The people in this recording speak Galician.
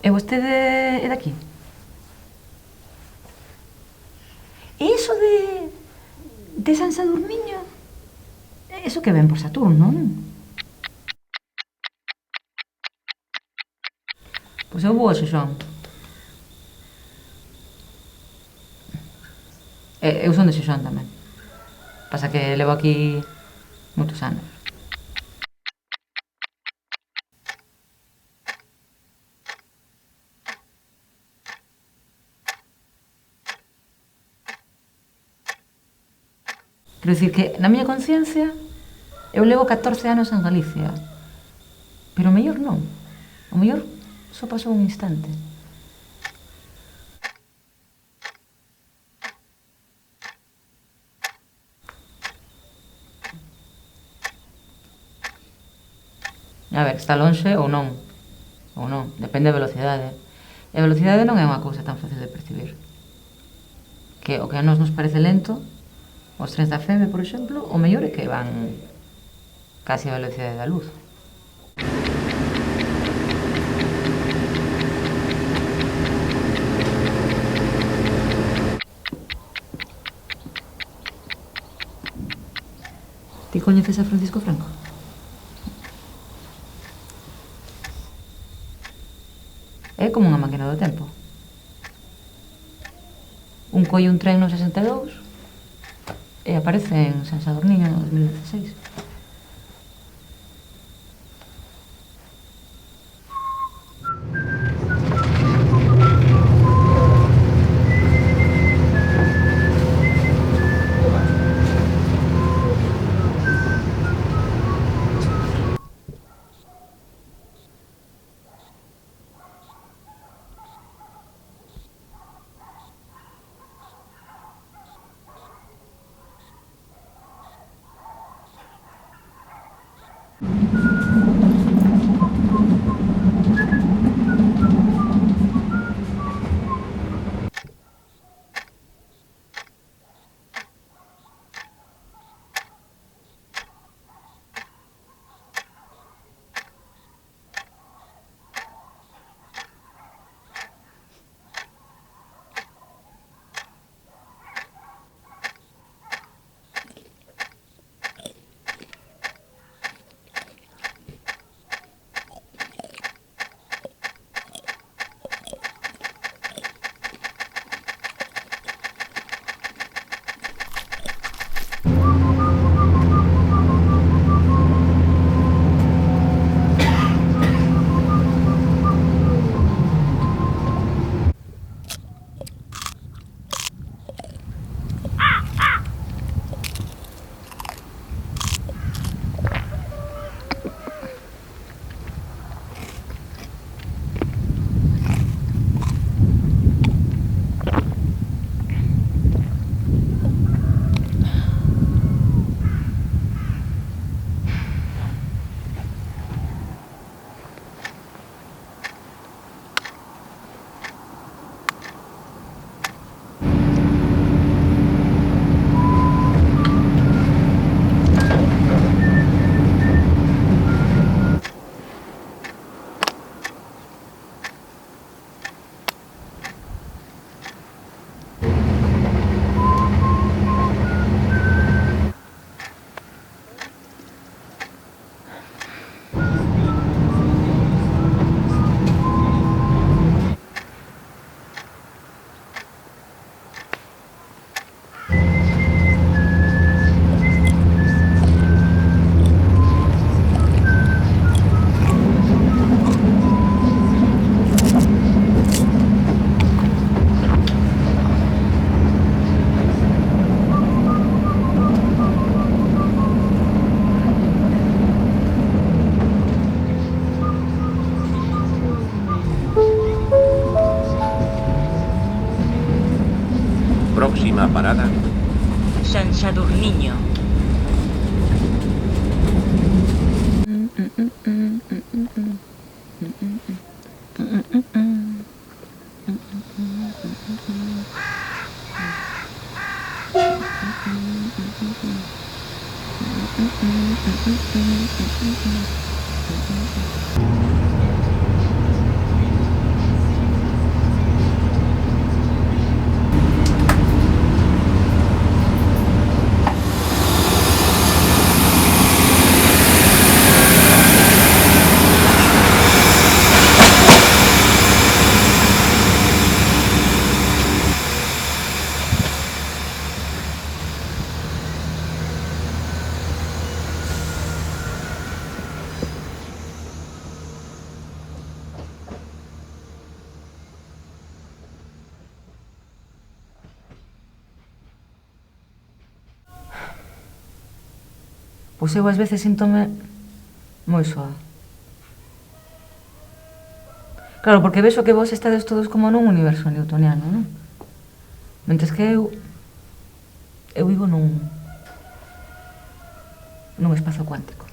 E vostede é daqui? E iso de San Sadurniño? Eso que ven por Saturno, non? Pois eu vou a Xixón. Eu son de Xixón tamén. Pasa que levo aquí moitos anos. Quero dicir que na miña conciencia eu levo 14 anos en Galicia. Pero o mellor non. O mellor só pasou un instante. A ver, está lonxe ou non. Ou non, depende da velocidade. E a velocidade non é unha cousa tan fácil de percibir. Que o que a nós nos parece lento, os trens da Feme, por exemplo, o mellor é que van casi a velocidade da luz. Ti coñeces a Francisco Franco? É como unha máquina do tempo. Un colle un tren no 62 e aparece en San Sadurniño no 2016. Próxima parada, San Sadurniño. Pois eu ás veces síntome moi soa. Claro, porque vexo que vos estades todos como nun universo newtoniano, non? Mentres que eu vivo nun espazo cuántico.